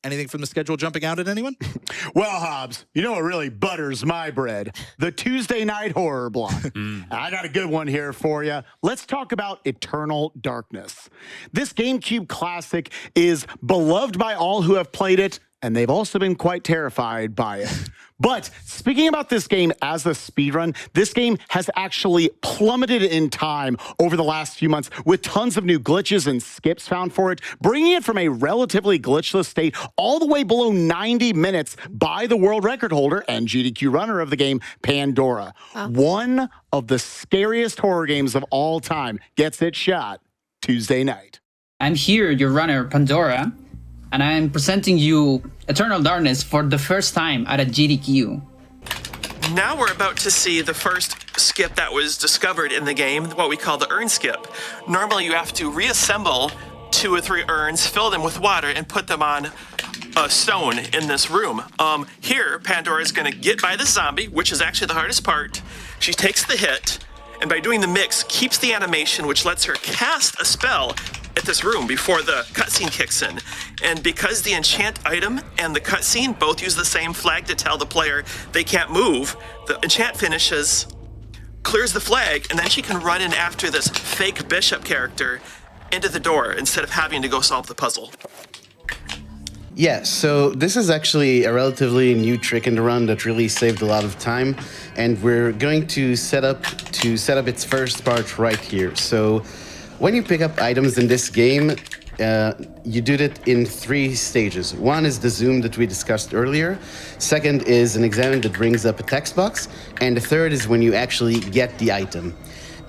Anything from the schedule jumping out at anyone? Well, Hobbs, you know what really butters my bread? The Tuesday night horror block. I got a good one here for you. Let's talk about Eternal Darkness. This GameCube classic is beloved by all who have played it, and they've also been quite terrified by it. But speaking about this game as a speedrun, this game has actually plummeted in time over the last few months with tons of new glitches and skips found for it, bringing it from a relatively glitchless state all the way below 90 minutes by the world record holder and GDQ runner of the game, Pandora. Wow. One of the scariest horror games of all time gets its shot Tuesday night. I'm here, your runner, Pandora, and I'm presenting you Eternal Darkness for the first time at a GDQ. Now we're about to see the first skip that was discovered in the game, what we call the urn skip. Normally you have to reassemble 2 or 3 urns, fill them with water, and put them on a stone in this room. Here, Pandora is going to get by the zombie, which is actually the hardest part. She takes the hit, and by doing the mix, keeps the animation, which lets her cast a spell at this room before the cutscene kicks in. And because the enchant item and the cutscene both use the same flag to tell the player they can't move, the enchant finishes, clears the flag, and then she can run in after this fake bishop character into the door instead of having to go solve the puzzle. Yeah, so this is actually a relatively new trick in the run that really saved a lot of time, and we're going to set up its first part right here. So when you pick up items in this game, you do it in 3 stages. One is the zoom that we discussed earlier. Second is an examine that brings up a text box. And the third is when you actually get the item.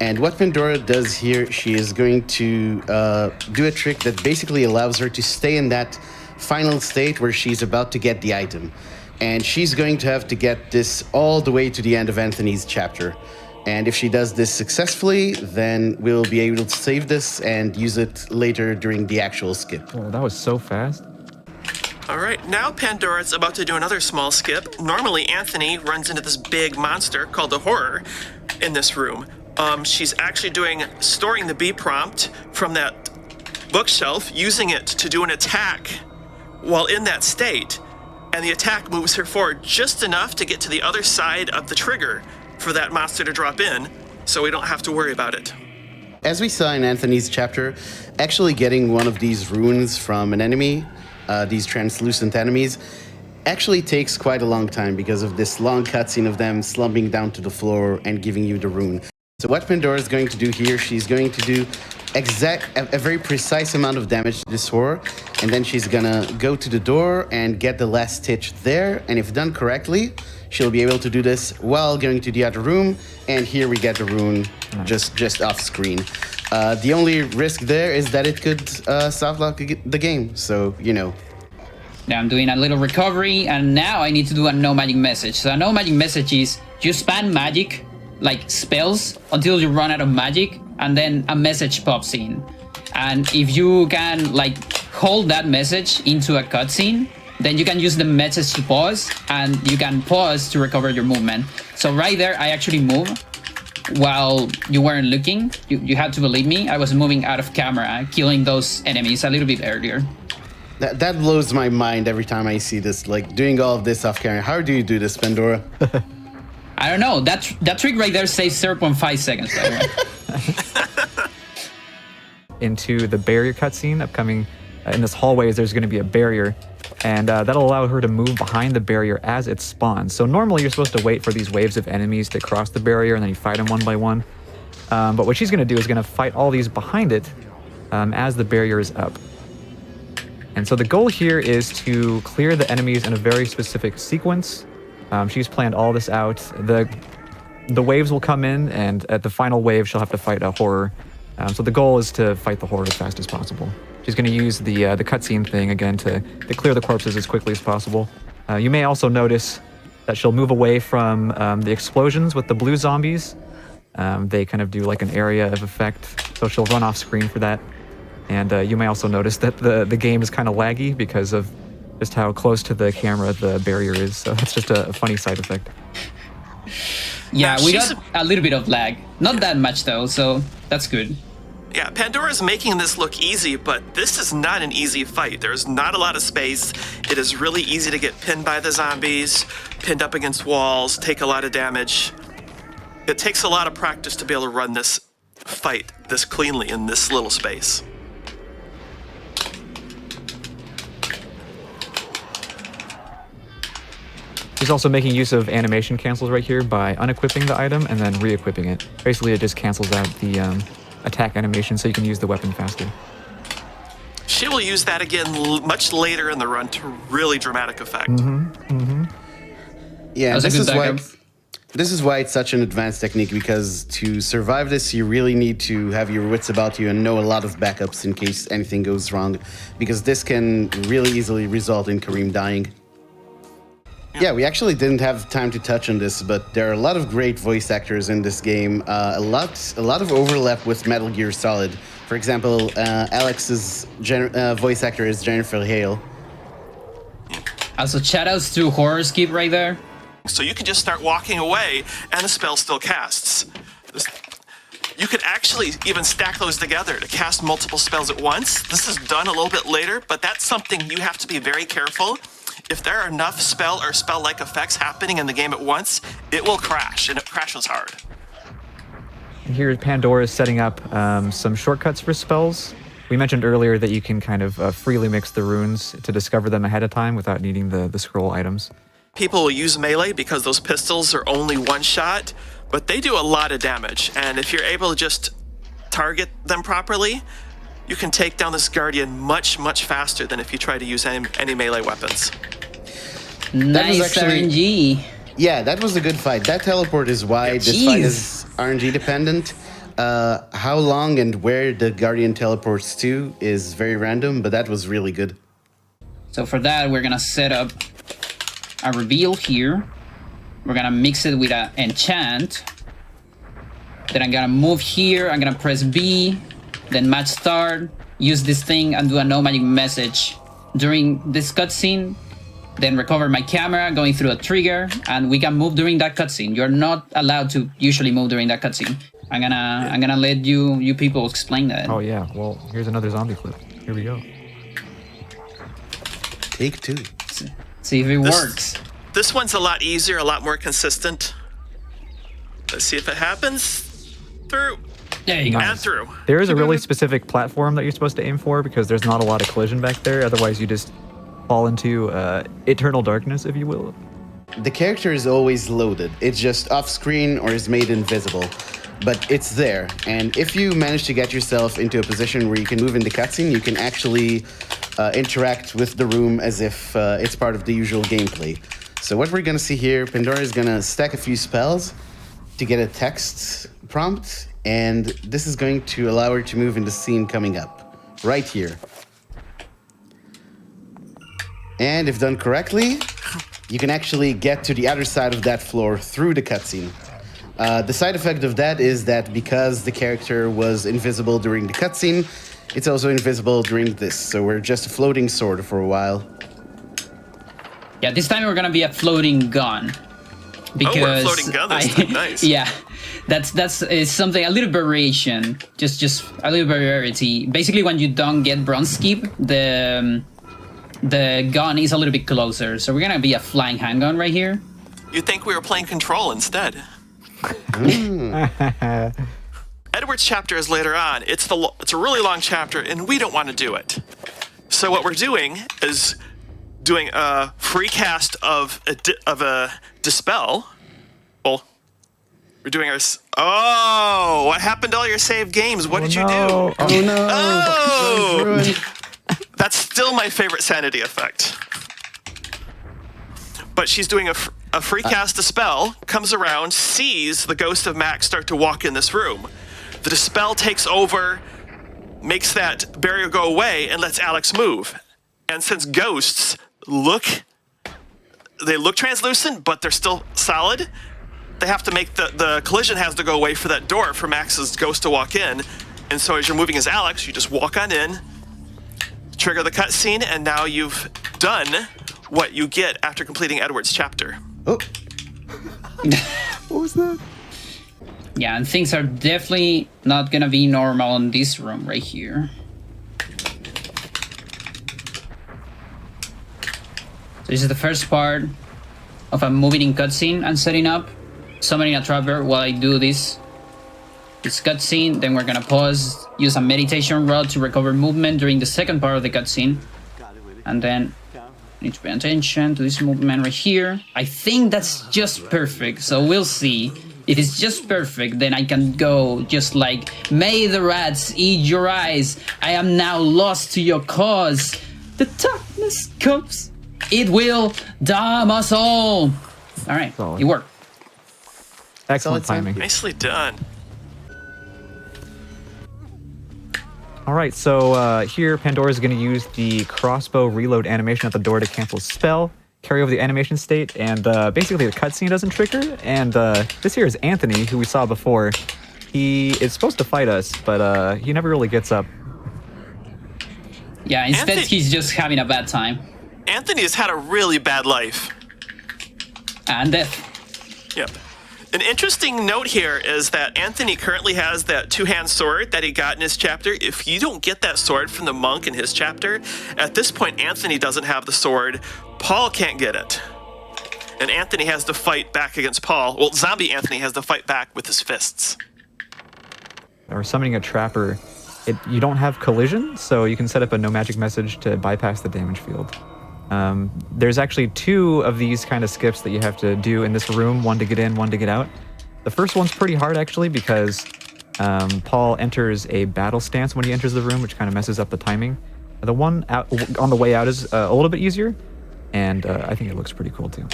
And what Pandora does here, she is going to do a trick that basically allows her to stay in that final state where she's about to get the item. And she's going to have to get this all the way to the end of Anthony's chapter. And if she does this successfully, then we'll be able to save this and use it later during the actual skip. Oh, that was so fast. All right, now Pandora's about to do another small skip. Normally, Anthony runs into this big monster called the Horror in this room. She's actually storing the B prompt from that bookshelf, using it to do an attack while in that state. And the attack moves her forward just enough to get to the other side of the trigger for that monster to drop in, so we don't have to worry about it. As we saw in Anthony's chapter, actually getting one of these runes from an enemy, these translucent enemies, actually takes quite a long time because of this long cutscene of them slumping down to the floor and giving you the rune. So what Pandora is going to do here, she's going to do a very precise amount of damage to this horror, and then she's gonna go to the door and get the last stitch there, and if done correctly, she'll be able to do this while going to the other room, and here we get the rune just off screen. The only risk there is that it could softlock the game, so, you know. Now I'm doing a little recovery, and now I need to do a no magic message. So a no magic message is you spam magic, like spells, until you run out of magic, and then a message pops in. And if you can like hold that message into a cutscene, then you can use the message to pause, and you can pause to recover your movement. So right there, I actually move while you weren't looking. You had to believe me. I was moving out of camera, killing those enemies a little bit earlier. That blows my mind every time I see this, like doing all of this off camera. How do you do this, Pandora? I don't know. That trick right there saves 0.5 seconds. Into the barrier cutscene upcoming in this hallway, there's going to be a barrier, and that'll allow her to move behind the barrier as it spawns. So normally you're supposed to wait for these waves of enemies to cross the barrier, and then you fight them one by one. But what she's going to do is going to fight all these behind it as the barrier is up. And so the goal here is to clear the enemies in a very specific sequence. She's planned all this out. The waves will come in, and at the final wave, she'll have to fight a horror. So the goal is to fight the horror as fast as possible. She's going to use the cutscene thing again to clear the corpses as quickly as possible. You may also notice that she'll move away from the explosions with the blue zombies. They kind of do like an area of effect, so she'll run off screen for that. And you may also notice that the game is kind of laggy because of just how close to the camera the barrier is. So that's just a funny side effect. Yeah, we got a little bit of lag. Not that much though, so that's good. Yeah, Pandora's making this look easy, but this is not an easy fight. There's not a lot of space. It is really easy to get pinned by the zombies, pinned up against walls, take a lot of damage. It takes a lot of practice to be able to run this fight this cleanly in this little space. He's also making use of animation cancels right here by unequipping the item and then re-equipping it. Basically, it just cancels out the attack animation so you can use the weapon faster. She will use that again much later in the run to really dramatic effect. Yeah, That's a good backup. This is why it's such an advanced technique, because to survive this, you really need to have your wits about you and know a lot of backups in case anything goes wrong, because this can really easily result in Kareem dying. Yeah, we actually didn't have time to touch on this, but there are a lot of great voice actors in this game. A lot of overlap with Metal Gear Solid. For example, Alex's voice actor is Jennifer Hale. Also, shoutouts to Horror Skip right there. So you can just start walking away and the spell still casts. You could actually even stack those together to cast multiple spells at once. This is done a little bit later, but that's something you have to be very careful. If there are enough spell or spell-like effects happening in the game at once, it will crash, and it crashes hard. Here, Pandora is setting up some shortcuts for spells. We mentioned earlier that you can kind of freely mix the runes to discover them ahead of time without needing the scroll items. People will use melee because those pistols are only one shot, but they do a lot of damage. And if you're able to just target them properly, you can take down this Guardian much, much faster than if you try to use any melee weapons. Nice RNG. Yeah, that was a good fight. That teleport is why this fight is RNG dependent. How long and where the Guardian teleports to is very random, but that was really good. So for that, we're gonna set up a reveal here. We're gonna mix it with an enchant. Then I'm gonna move here. I'm gonna press B, then match start, use this thing and do a no magic message during this cutscene. Then recover my camera going through a trigger, and we can move during that cutscene. You're not allowed to usually move during that cutscene. I'm gonna let you people explain that. Oh yeah, well, here's another zombie clip. Here we go. Take two. See if it works. This one's a lot easier, a lot more consistent. Let's see if it happens. Through. There you go. And through. There is a really specific platform that you're supposed to aim for because there's not a lot of collision back there. Otherwise, you just fall into eternal darkness, if you will. The character is always loaded. It's just off screen or is made invisible, but it's there. And if you manage to get yourself into a position where you can move in the cutscene, you can actually interact with the room as if it's part of the usual gameplay. So what we're gonna see here, Pandora is gonna stack a few spells to get a text prompt, and this is going to allow her to move in the scene coming up, right here. And if done correctly, you can actually get to the other side of that floor through the cutscene. The side effect of that is that because the character was invisible during the cutscene, it's also invisible during this. So we're just a floating sword for a while. Yeah, this time we're gonna be a floating gun. Because we're a floating gun this time. Nice. Yeah, that's something, a little variation, just a little variety. Basically, when you don't get bronze skip, the gun is a little bit closer. So we're gonna be a flying handgun right here. You'd think we were playing Control instead. Edward's chapter is later on. It's a really long chapter, and we don't want to do it. So what we're doing is doing a free cast of a Dispel. Well, we're doing our... Oh, what happened to all your saved games? What did you do? Oh no! Oh! That's still my favorite sanity effect. But she's doing a free cast Dispel, comes around, sees the ghost of Max start to walk in this room. The Dispel takes over, makes that barrier go away, and lets Alex move. And since ghosts look translucent, but they're still solid, they have to make the collision has to go away for that door for Max's ghost to walk in. And so as you're moving as Alex, you just walk on in, trigger the cutscene, and now you've done what you get after completing Edward's chapter. Oh. What was that? Yeah, and things are definitely not gonna be normal in this room right here. So this is the first part of a moving in cutscene I'm setting up. Summoning a trapper while I do this cutscene. Then we're gonna pause, use a meditation rod to recover movement during the second part of the cutscene. And then I need to pay attention to this movement right here. I think that's just perfect, so we'll see. If it's just perfect, then I can go just like, may the rats eat your eyes. I am now lost to your cause. The darkness comes. It will damn us all. All right, Solid. it worked. Excellent Solid, timing. Nicely done. All right, so here Pandora is going to use the crossbow reload animation at the door to cancel spell, carry over the animation state, and basically the cutscene doesn't trigger. And this here is Anthony, who we saw before. He is supposed to fight us, but he never really gets up. Yeah, instead Anthony- he's just having a bad time. Anthony has had a really bad life. And death. Yep. An interesting note here is that Anthony currently has that two-hand sword that he got in his chapter. If you don't get that sword from the monk in his chapter, at this point Anthony doesn't have the sword. Paul can't get it. And Anthony has to fight back against Paul. Well, zombie Anthony has to fight back with his fists. Or summoning a trapper, you don't have collision, so you can set up a no magic message to bypass the damage field. There's actually 2 of these kind of skips that you have to do in this room, one to get in, one to get out. The first one's pretty hard actually because Paul enters a battle stance when he enters the room, which kind of messes up the timing. The one out, on the way out is a little bit easier, and I think it looks pretty cool too.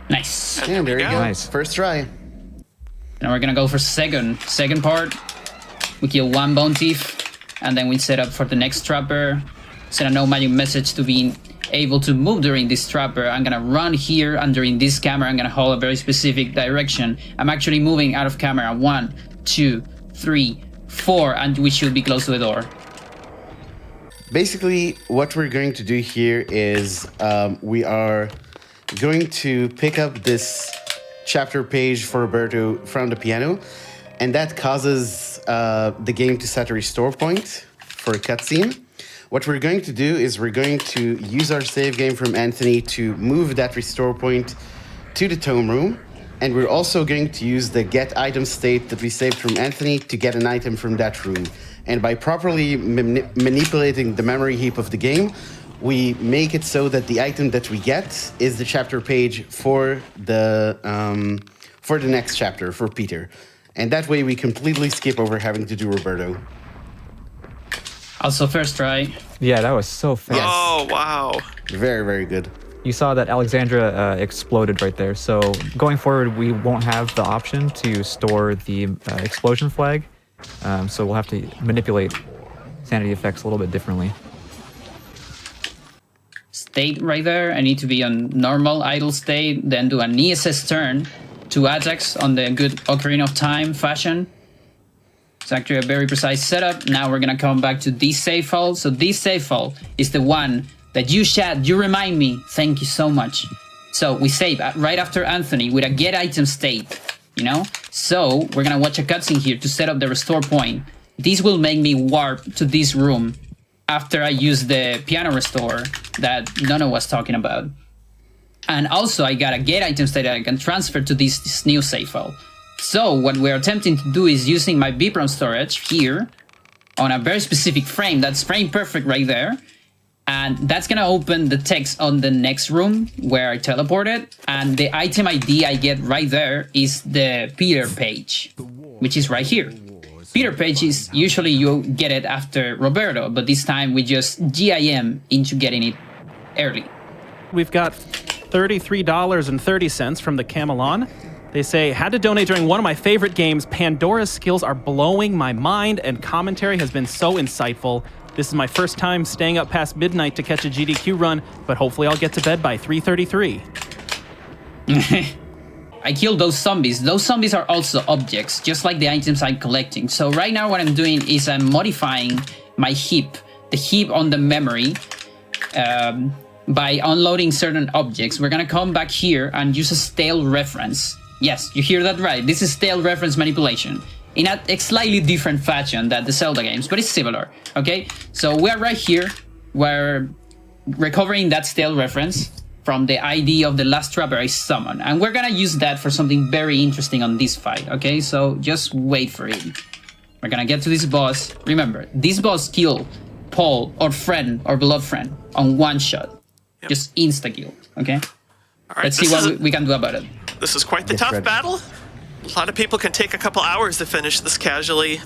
Nice. Yeah, there you go. Nice. First try. Now we're gonna go for second part. We kill one bone thief, and then we set up for the next trapper. Send a no magic message to be able to move during this trapper. I'm gonna run here, and during this camera, I'm gonna hold a very specific direction. I'm actually moving out of camera. 1, 2, 3, 4, and we should be close to the door. Basically, what we're going to do here is we are going to pick up this chapter page for Roberto from the piano, and that causes the game to set a restore point for a cutscene. What we're going to do is we're going to use our save game from Anthony to move that restore point to the tome room, and we're also going to use the get item state that we saved from Anthony to get an item from that room. And by properly manipulating the memory heap of the game, we make it so that the item that we get is the chapter page for the next chapter, for Peter. And that way we completely skip over having to do Roberto. Also, first try. Yeah, that was so fast. Yes. Oh, wow. Very, very good. You saw that Alexandra exploded right there. So going forward, we won't have the option to store the explosion flag. So we'll have to manipulate sanity effects a little bit differently. State right there. I need to be on normal idle state, then do an ESS turn, 2 attacks on the good Ocarina of Time fashion. It's actually a very precise setup. Now we're gonna come back to this save file. So this save file is the one that you remind me. Thank you so much. So we save right after Anthony with a get item state, you know? So we're gonna watch a cutscene here to set up the restore point. This will make me warp to this room after I use the piano restore that Nono was talking about. And also I got a get item state that I can transfer to this new save file. So what we're attempting to do is using my BPROM storage here on a very specific frame. That's frame perfect right there. And that's gonna open the text on the next room where I teleported. And the item ID I get right there is the Peter page, which is right here. Peter page is usually you get it after Roberto, but this time we just GIM into getting it early. We've got $33.30 from the Camelon. They say, had to donate during one of my favorite games. Pandora's skills are blowing my mind and commentary has been so insightful. This is my first time staying up past midnight to catch a GDQ run, but hopefully I'll get to bed by 3:33. I killed those zombies. Those zombies are also objects, just like the items I'm collecting. So right now what I'm doing is I'm modifying my heap, the heap on the memory, by unloading certain objects. We're gonna come back here and use a stale reference Yes, you hear that right. This is stale reference manipulation in a slightly different fashion than the Zelda games, but it's similar, okay? So we're right here. We're recovering that stale reference from the ID of the last trapper I summoned. And we're gonna use that for something very interesting on this fight, okay? So just wait for it. We're gonna get to this boss. Remember, this boss killed Paul or friend or beloved friend on one shot. Yep. Just insta-kill, okay? All right, Let's see what we can do about it. This is quite the Get tough ready. battle. A lot of people can take a couple hours to finish this casually.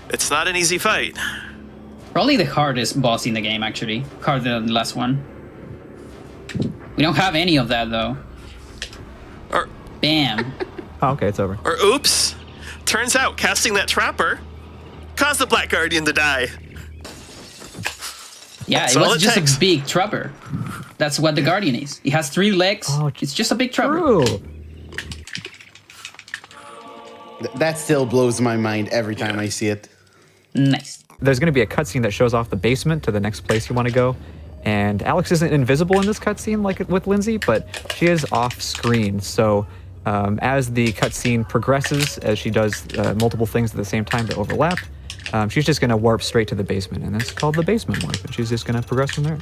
It's not an easy fight. Probably the hardest boss in the game, actually. Harder than the last one. We don't have any of that, though. Or, Bam. Oh, okay, it's over. or oops. Turns out casting that trapper caused the Black Guardian to die. Yeah, That's it all was it just takes. a big trapper. That's what the Guardian is. It has 3 legs. Oh, It's just a big trapper. True. That still blows my mind every time I see it. Nice. There's going to be a cutscene that shows off the basement to the next place you want to go. And Alex isn't invisible in this cutscene like with Lindsay, but she is off screen. So as the cutscene progresses, as she does multiple things at the same time that overlap, she's just going to warp straight to the basement. And it's called the basement warp. And she's just going to progress from there.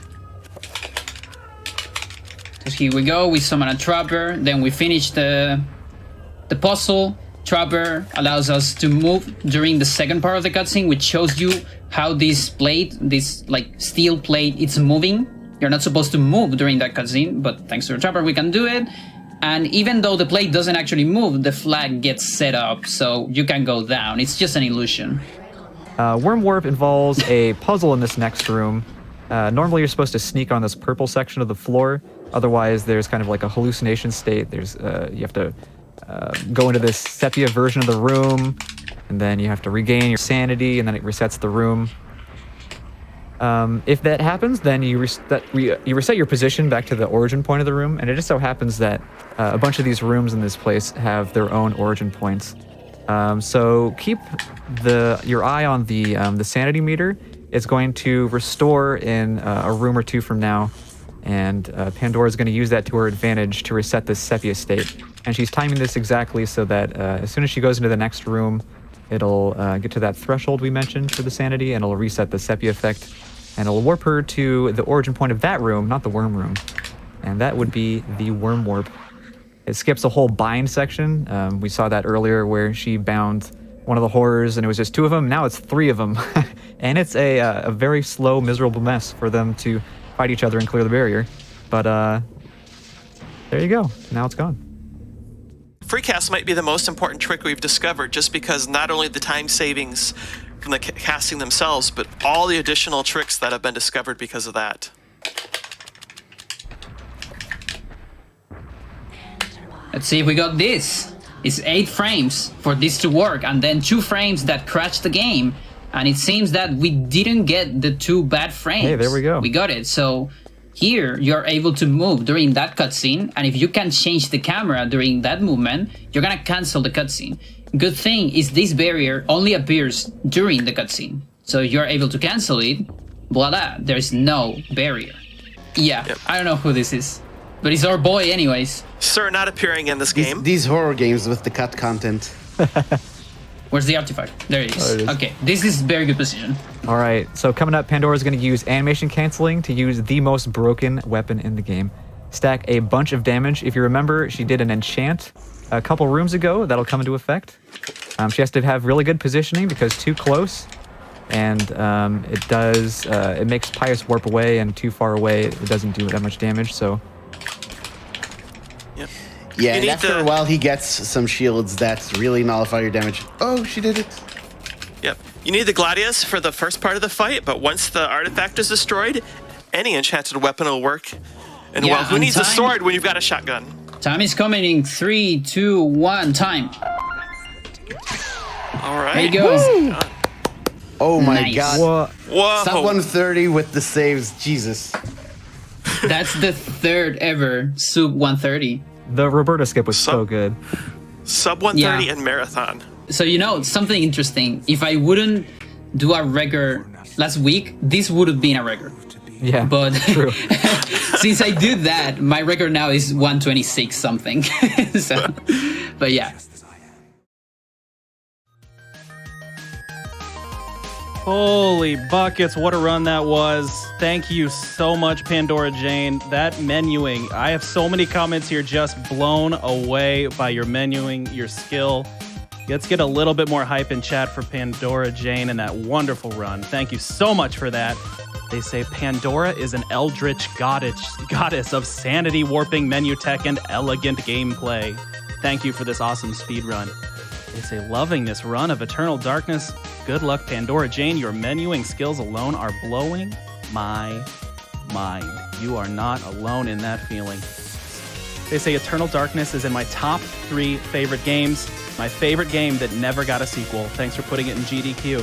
So here we go. We summon a trapper. Then we finish the puzzle. Trapper allows us to move during the second part of the cutscene, which shows you how this plate, this like steel plate, it's moving. You're not supposed to move during that cutscene, but thanks to the trapper, we can do it. And even though the plate doesn't actually move, the flag gets set up, so you can go down. It's just an illusion. Worm Warp involves a puzzle in this next room. Normally, you're supposed to sneak on this purple section of the floor. Otherwise, there's kind of like a hallucination state. There's you have to go into this sepia version of the room, and then you have to regain your sanity, and then it resets the room. If that happens, then you reset your position back to the origin point of the room, and it just so happens that a bunch of these rooms in this place have their own origin points. So keep your eye on the sanity meter. It's going to restore in a room or two from now, and Pandora is going to use that to her advantage to reset this sepia state. And she's timing this exactly so that as soon as she goes into the next room, it'll get to that threshold we mentioned for the sanity, and it'll reset the sepia effect, and it'll warp her to the origin point of that room, not the worm room. And that would be the worm warp. It skips a whole bind section. We saw that earlier where she bound one of the horrors, and it was just 2 of them. Now it's 3 of them. And it's a very slow, miserable mess for them to fight each other and clear the barrier. But there you go. Now it's gone. Free cast might be the most important trick we've discovered, just because not only the time savings from the casting themselves, but all the additional tricks that have been discovered because of that. Let's see if we got this. It's 8 frames for this to work, and then 2 frames that crashed the game. And it seems that we didn't get the 2 bad frames. Hey, there we go. We got it. So here you're able to move during that cutscene, and if you can change the camera during that movement, you're gonna cancel the cutscene. Good thing is this barrier only appears during the cutscene, so you're able to cancel it. Voila, there's no barrier. Yeah, Yep. I don't know who this is, but it's our boy anyways. Sir, not appearing in this game. These horror games with the cut content. Where's the artifact? There it is. Oh, it is. Okay, this is very good position. All right, so coming up, Pandora's going to use animation canceling to use the most broken weapon in the game. Stack a bunch of damage. If you remember, she did an enchant a couple rooms ago. That'll come into effect. She has to have really good positioning because too close, and it makes Pious warp away, and too far away, it doesn't do that much damage, so... Yep. Yeah, You and need after a while he gets some shields that really nullify your damage. Oh, she did it. Yep. You need the Gladius for the first part of the fight, but once the artifact is destroyed, any enchanted weapon will work. And Yeah, well, who and needs a time- sword when you've got a shotgun? Time is coming in 3, 2, 1, time. All right. There you go. Oh my Nice. god. Whoa. Whoa. Sub 130 with the saves. Jesus. That's the 3rd ever sub 130. The Roberto skip was so So- good. Sub 130 Yeah. and marathon. So you know, something interesting. If I wouldn't do a record last week, this would have been a record. Yeah, But true. since I did that, my record now is 126 something. So But yeah. Holy buckets, what a run that was. Thank you so much, Pandora Jane. That menuing, I have so many comments here just blown away by your menuing, your skill. Let's get a little bit more hype in chat for Pandora Jane and that wonderful run. Thank you so much for that. They say Pandora is an eldritch goddess of sanity warping menu tech and elegant gameplay. Thank you for this awesome speed run. They say loving this run of Eternal Darkness. Good luck, Pandora Jane. Your menuing skills alone are blowing my mind. You are not alone in that feeling. They say Eternal Darkness is in my top 3 favorite games. My favorite game that never got a sequel. Thanks for putting it in GDQ.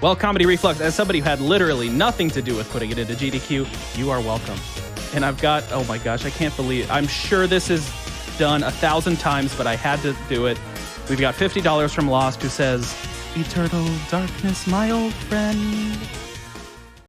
Well, Comedy Reflux, as somebody who had literally nothing to do with putting it into GDQ, you are welcome. And I've got, oh my gosh, I can't believe, I'm sure this is done 1,000 times, but I had to do it. We've got $50 from Lost, who says, Eternal Darkness, my old friend.